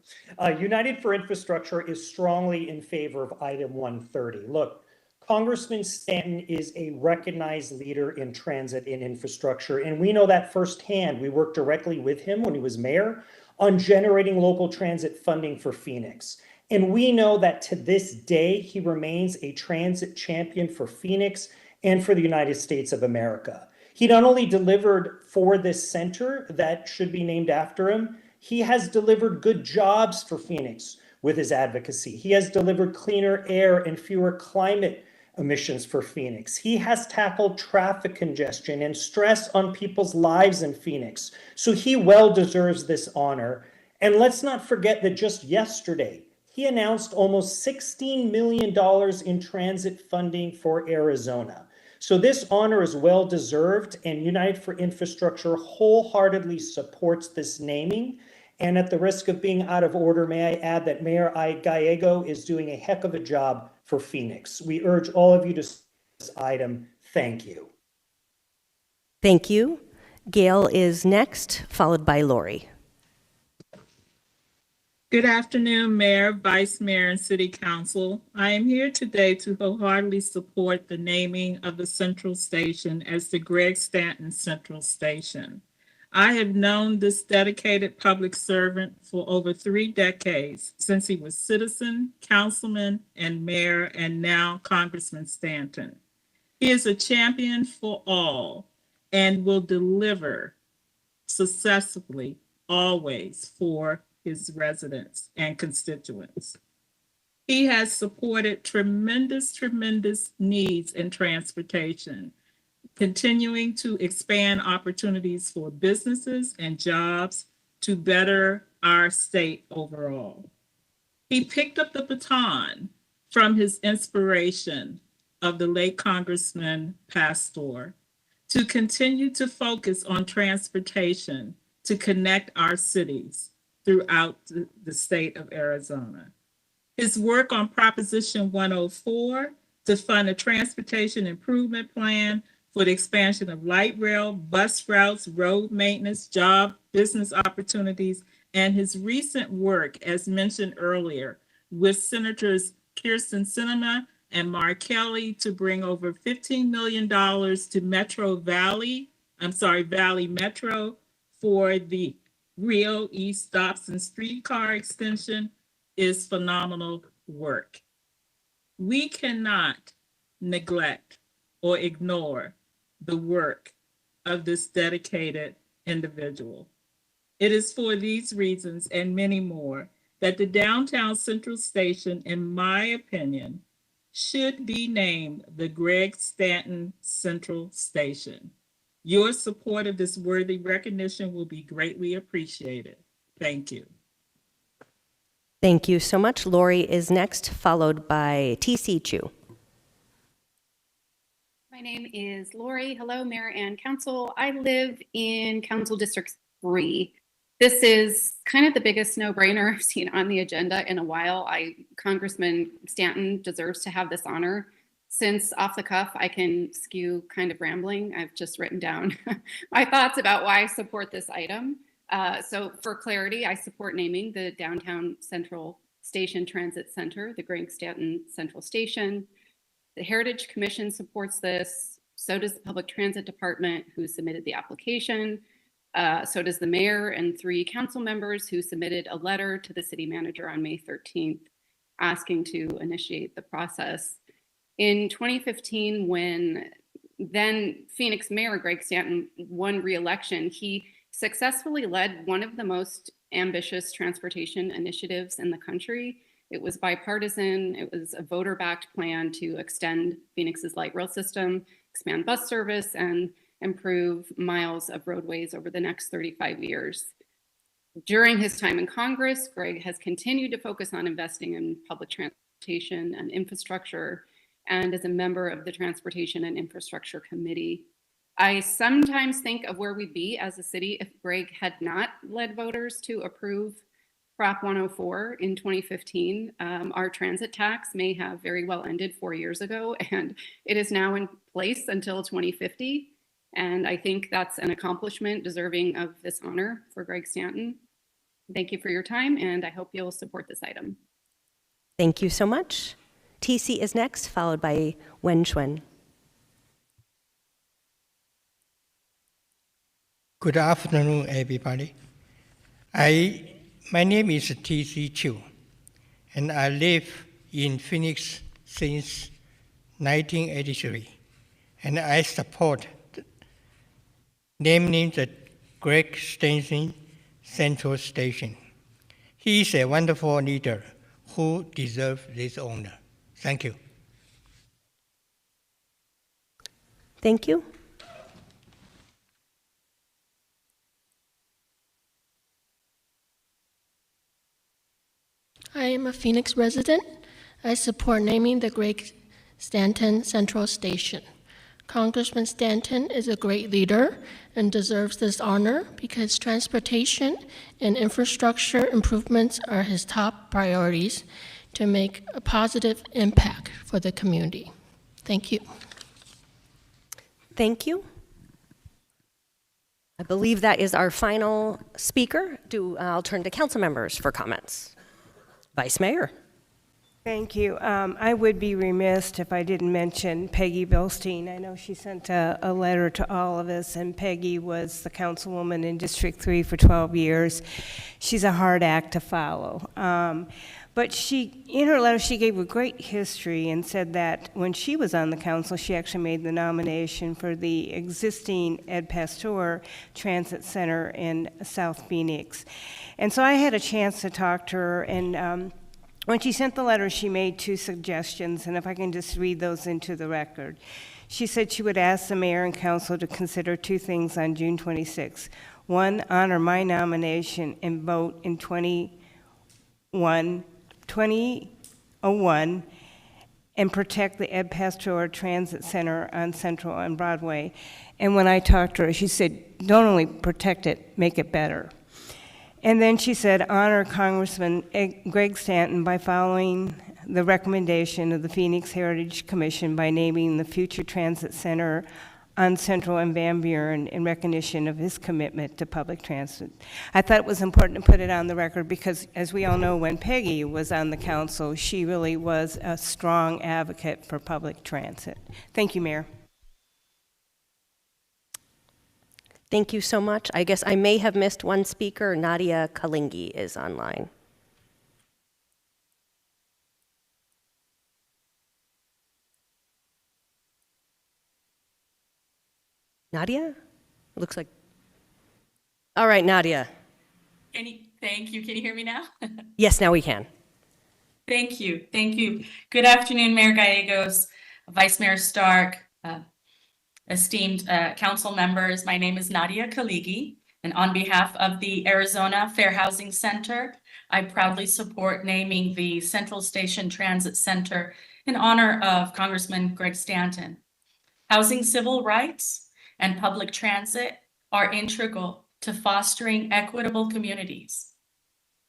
United for Infrastructure is strongly in favor of item 130. Look, Congressman Stanton is a recognized leader in transit and infrastructure, and we know that firsthand. We worked directly with him when he was mayor on generating local transit funding for Phoenix. And we know that to this day, he remains a transit champion for Phoenix and for the United States of America. He not only delivered for this center that should be named after him, he has delivered good jobs for Phoenix with his advocacy. He has delivered cleaner air and fewer climate emissions for Phoenix. He has tackled traffic congestion and stress on people's lives in Phoenix. So he well deserves this honor. And let's not forget that just yesterday, he announced almost $16 million in transit funding for Arizona. So this honor is well deserved, and United for Infrastructure wholeheartedly supports this naming. And at the risk of being out of order, may I add that Mayor Gallego is doing a heck of a job for Phoenix. We urge all of you to support this item. Thank you. Thank you. Gail is next, followed by Lori. Good afternoon, Mayor, Vice Mayor, and City Council. I am here today to wholeheartedly support the naming of the Central Station as the Greg Stanton Central Station. I have known this dedicated public servant for over 3 decades, since he was citizen, councilman, and mayor, and now Congressman Stanton. He is a champion for all and will deliver successfully always for his residents and constituents. He has supported tremendous needs in transportation, continuing to expand opportunities for businesses and jobs to better our state overall. He picked up the baton from his inspiration of the late Congressman Pastor to continue to focus on transportation to connect our cities throughout the state of Arizona. His work on Proposition 104 to fund a transportation improvement plan for the expansion of light rail, bus routes, road maintenance, job, business opportunities, and his recent work, as mentioned earlier, with Senators Kirsten Sinema and Mark Kelly to bring over $15 million to Valley Metro for the Rio East Dobson streetcar extension is phenomenal work. We cannot neglect or ignore the work of this dedicated individual. It is for these reasons and many more that the downtown Central Station, in my opinion, should be named the Greg Stanton Central Station. Your support of this worthy recognition will be greatly appreciated. Thank you. Thank you so much. Lori is next, followed by TC Chu. My name is Lori. Hello, Mayor and Council. I live in Council District 3. This is kind of the biggest no-brainer I've seen on the agenda in a while. Congressman Stanton deserves to have this honor. Since off the cuff, I can skew kind of rambling. I've just written down my thoughts about why I support this item. So for clarity, I support naming the Downtown Central Station Transit Center, the Greg Stanton Central Station. The Heritage Commission supports this. So does the Public Transit Department, who submitted the application. So does the mayor and 3 council members who submitted a letter to the city manager on May 13th asking to initiate the process. In 2015, when then Phoenix Mayor Greg Stanton won re-election, he successfully led one of the most ambitious transportation initiatives in the country. It was bipartisan. It was a voter-backed plan to extend Phoenix's light rail system, expand bus service, and improve miles of roadways over the next 35 years. During his time in Congress, Greg has continued to focus on investing in public transportation and infrastructure, and as a member of the Transportation and Infrastructure Committee. I sometimes think of where we'd be as a city if Greg had not led voters to approve Prop 104 in 2015. Our transit tax may have very well ended 4 years ago, and it is now in place until 2050. And I think that's an accomplishment deserving of this honor for Greg Stanton. Thank you for your time, and I hope you'll support this item. Thank you so much. TC is next, followed by Wen Chuen. Good afternoon, everybody. My name is TC Chu, and I live in Phoenix since 1983, and I support naming the Greg Stanton Central Station. He is a wonderful leader who deserves this honor. Thank you. Thank you. I am a Phoenix resident. I support naming the Greg Stanton Central Station. Congressman Stanton is a great leader and deserves this honor because transportation and infrastructure improvements are his top priorities to make a positive impact for the community. Thank you. Thank you. I believe that is our final speaker. I'll turn to council members for comments. Vice Mayor. Thank you. I would be remiss if I didn't mention Peggy Bilstein. I know she sent a letter to all of us, and Peggy was the councilwoman in District 3 for 12 years. She's a hard act to follow. But in her letter, she gave a great history and said that when she was on the council, she actually made the nomination for the existing Ed Pasteur Transit Center in South Phoenix. And so I had a chance to talk to her, and when she sent the letter, she made 2 suggestions, and if I can just read those into the record. She said she would ask the mayor and council to consider 2 things on June 26. 1, honor my nomination and vote in 2001 and protect the Ed Pasteur Transit Center on Central and Broadway. And when I talked to her, she said, don't only protect it, make it better. And then she said, honor Congressman Greg Stanton by following the recommendation of the Phoenix Heritage Commission by naming the future transit center on Central and Van Buren in recognition of his commitment to public transit. I thought it was important to put it on the record because, as we all know, when Peggy was on the council, she really was a strong advocate for public transit. Thank you, Mayor. Thank you so much. I guess I may have missed one speaker. Nadia Kalingi is online. Nadia? Looks like. All right, Nadia. Thank you. Can you hear me now? Yes, now we can. Thank you. Thank you. Good afternoon, Mayor Gallegos, Vice Mayor Stark, esteemed council members. My name is Nadia Kaligi, and on behalf of the Arizona Fair Housing Center, I proudly support naming the Central Station Transit Center in honor of Congressman Greg Stanton. Housing civil rights and public transit are integral to fostering equitable communities.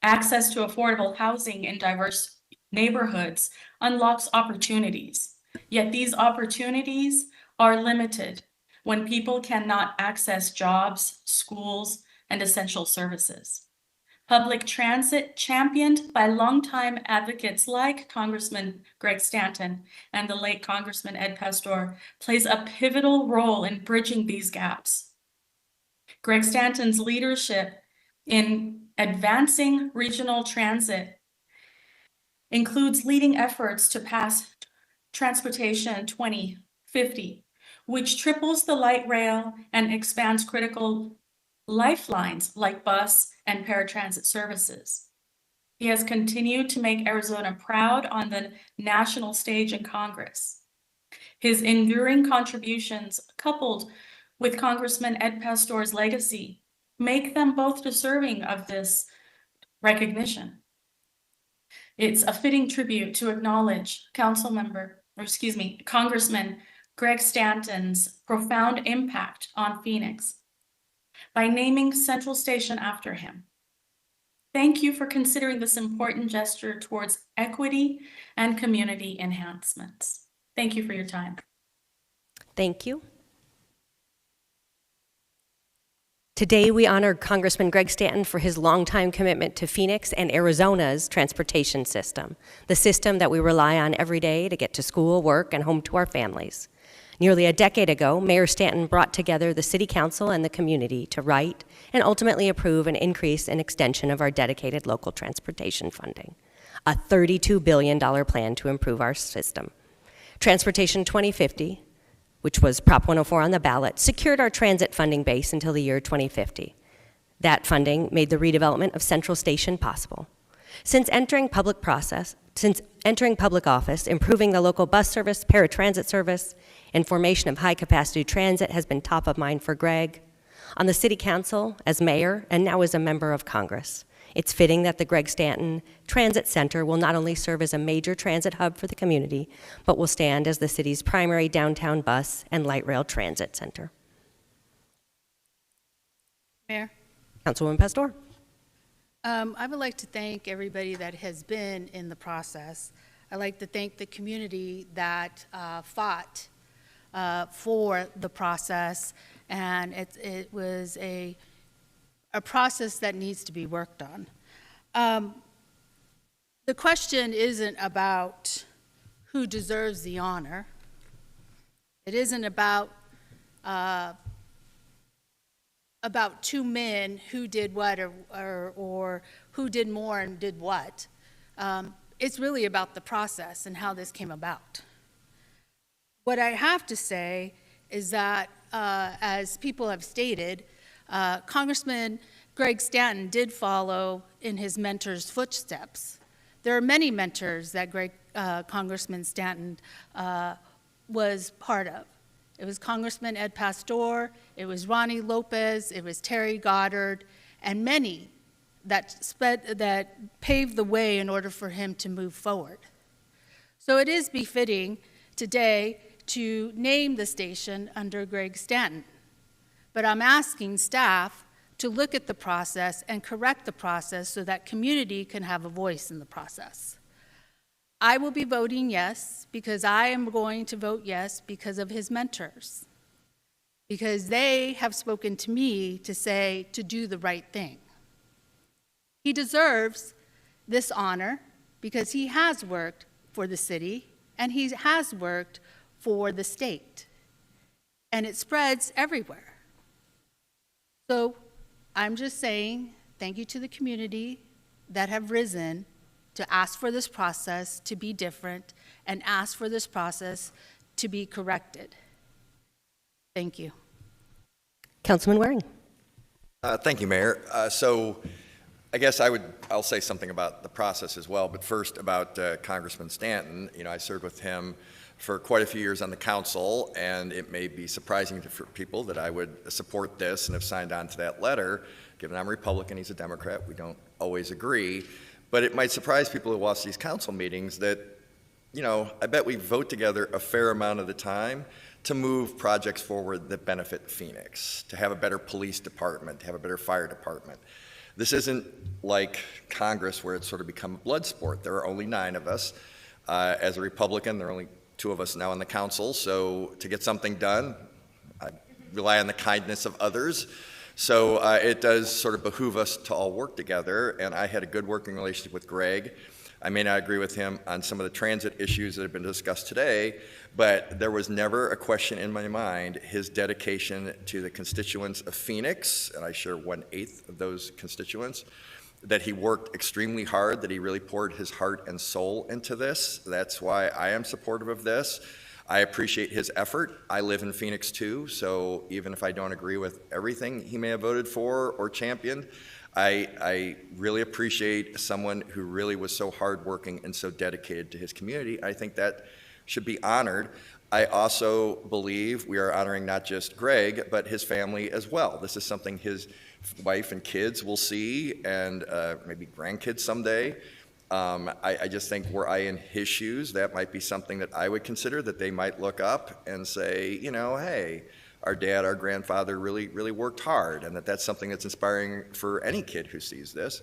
Access to affordable housing in diverse neighborhoods unlocks opportunities, yet these opportunities are limited when people cannot access jobs, schools, and essential services. Public transit, championed by longtime advocates like Congressman Greg Stanton and the late Congressman Ed Pasteur, plays a pivotal role in bridging these gaps. Greg Stanton's leadership in advancing regional transit includes leading efforts to pass Transportation 2050, which triples the light rail and expands critical lifelines like bus and paratransit services. He has continued to make Arizona proud on the national stage in Congress. His enduring contributions, coupled with Congressman Ed Pastor's legacy, make them both deserving of this recognition. It's a fitting tribute to acknowledge Congressman Greg Stanton's profound impact on Phoenix by naming Central Station after him. Thank you for considering this important gesture towards equity and community enhancements. Thank you for your time. Thank you. Today, we honor Congressman Greg Stanton for his longtime commitment to Phoenix and Arizona's transportation system, the system that we rely on every day to get to school, work, and home to our families. Nearly a decade ago, Mayor Stanton brought together the City Council and the community to write and ultimately approve an increase and extension of our dedicated local transportation funding, a $32 billion plan to improve our system. Transportation 2050, which was Prop 104 on the ballot, secured our transit funding base until the year 2050. That funding made the redevelopment of Central Station possible. Since entering public office, improving the local bus service, paratransit service, and formation of high-capacity transit has been top of mind for Greg. On the City Council, as mayor, and now as a member of Congress, it's fitting that the Greg Stanton Transit Center will not only serve as a major transit hub for the community, but will stand as the city's primary downtown bus and light rail transit center. Mayor? Councilwoman Pastor. I would like to thank everybody that has been in the process. I'd like to thank the community that fought for the process, and it was a process that needs to be worked on. The question isn't about who deserves the honor. It isn't about two men who did what or who did more and did what. It's really about the process and how this came about. What I have to say is that, as people have stated, Congressman Greg Stanton did follow in his mentor's footsteps. There are many mentors that Congressman Stanton was part of. It was Congressman Ed Pastor, it was Ronnie Lopez, it was Terry Goddard, and many that paved the way in order for him to move forward. So it is befitting today to name the station under Greg Stanton. But I'm asking staff to look at the process and correct the process so that community can have a voice in the process. I will be voting yes because I am going to vote yes because of his mentors, because they have spoken to me to do the right thing. He deserves this honor because he has worked for the city and he has worked for the state, and it spreads everywhere. So I'm just saying thank you to the community that have risen to ask for this process to be different and ask for this process to be corrected. Thank you. Councilman Waring. Thank you, Mayor. So I guess I'll say something about the process as well, but first about Congressman Stanton. You know, I served with him for quite a few years on the council, and it may be surprising for people that I would support this and have signed on to that letter. Given I'm a Republican, he's a Democrat, we don't always agree, but it might surprise people who watch these council meetings that, you know, I bet we vote together a fair amount of the time to move projects forward that benefit Phoenix, to have a better police department, to have a better fire department. This isn't like Congress where it's sort of become a blood sport. There are only 9 of us. As a Republican, there are only 2 of us now on the council, so to get something done, I rely on the kindness of others. So it does sort of behoove us to all work together, and I had a good working relationship with Greg. I may not agree with him on some of the transit issues that have been discussed today, but there was never a question in my mind his dedication to the constituents of Phoenix, and I share 1/8 of those constituents, that he worked extremely hard, that he really poured his heart and soul into this. That's why I am supportive of this. I appreciate his effort. I live in Phoenix too, so even if I don't agree with everything he may have voted for or championed, I really appreciate someone who really was so hardworking and so dedicated to his community. I think that should be honored. I also believe we are honoring not just Greg, but his family as well. This is something his wife and kids will see, and maybe grandkids someday. I just think were I in his shoes, that might be something that I would consider, that they might look up and say, you know, hey, our dad, our grandfather really worked hard, and that's something that's inspiring for any kid who sees this.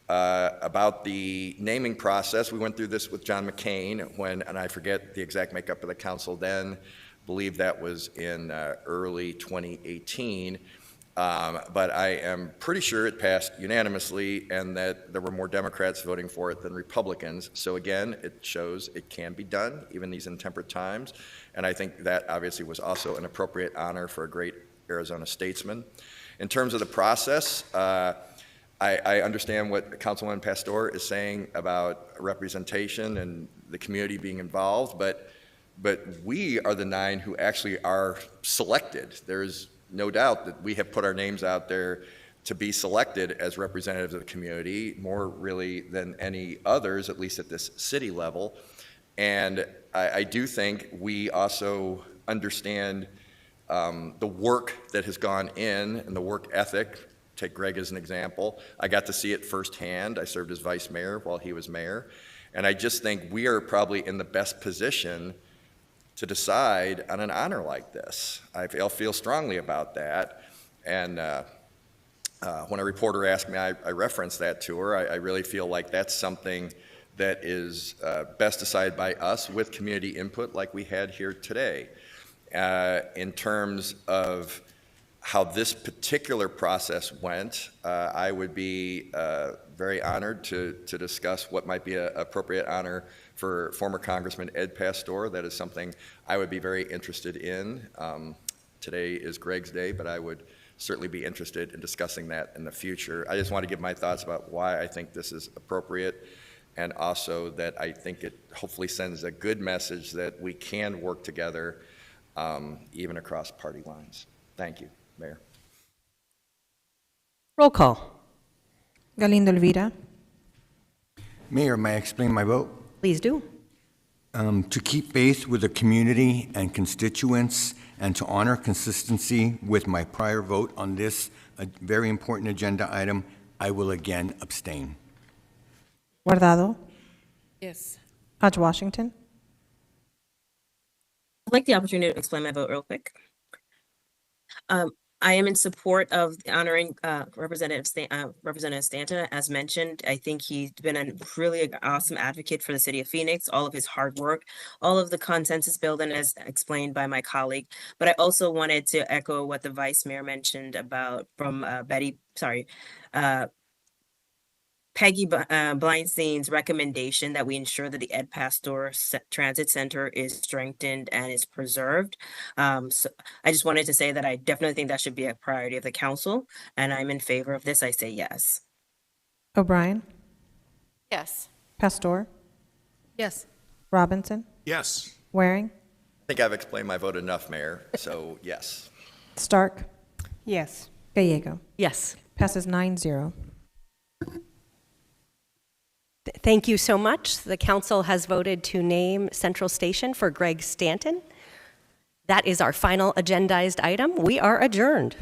About the naming process, we went through this with John McCain when, and I forget the exact makeup of the council then, believe that was in early 2018. But I am pretty sure it passed unanimously and that there were more Democrats voting for it than Republicans. So again, it shows it can be done, even these intemperate times. And I think that obviously was also an appropriate honor for a great Arizona statesman. In terms of the process, I understand what Councilwoman Pastor is saying about representation and the community being involved, but we are the 9 who actually are selected. There's no doubt that we have put our names out there to be selected as representatives of the community, more really than any others, at least at this city level. And I do think we also understand the work that has gone in and the work ethic. Take Greg as an example. I got to see it firsthand. I served as vice mayor while he was mayor. And I just think we are probably in the best position to decide on an honor like this. I feel strongly about that. And when a reporter asked me, I referenced that to her. I really feel like that's something that is best decided by us with community input like we had here today. In terms of how this particular process went, I would be very honored to discuss what might be an appropriate honor for former Congressman Ed Pastor. That is something I would be very interested in. Today is Greg's day, but I would certainly be interested in discussing that in the future. I just want to give my thoughts about why I think this is appropriate, and also that I think it hopefully sends a good message that we can work together even across party lines. Thank you, Mayor. Roll call. Galindo Elvira. Mayor, may I explain my vote? Please do. To keep faith with the community and constituents and to honor consistency with my prior vote on this very important agenda item, I will again abstain. Guardado. Yes. Hodge Washington. I'd like the opportunity to explain my vote real quick. I am in support of honoring Representative Stanton. As mentioned, I think he's been a really awesome advocate for the city of Phoenix, all of his hard work, all of the consensus building as explained by my colleague. But I also wanted to echo what the vice mayor mentioned about from Peggy Blindstein's recommendation that we ensure that the Ed Pastor Transit Center is strengthened and is preserved. So I just wanted to say that I definitely think that should be a priority of the council, and I'm in favor of this. I say yes. O'Brien. Yes. Pastor. Yes. Robinson. Yes. Waring. I think I've explained my vote enough, Mayor, so yes. Stark. Yes. Gallego. Yes. Passes 9-0. Thank you so much. The council has voted to name Central Station for Greg Stanton. That is our final agendized item. We are adjourned.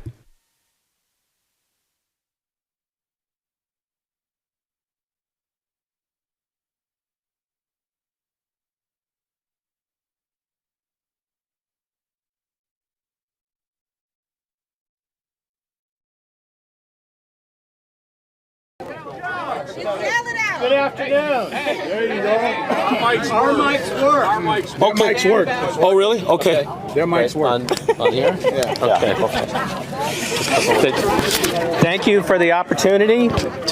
Good afternoon. There you go. Our mics work. Our mics work. Oh, really? Okay. Their mics work. On here? Yeah. Okay. Thank you for the opportunity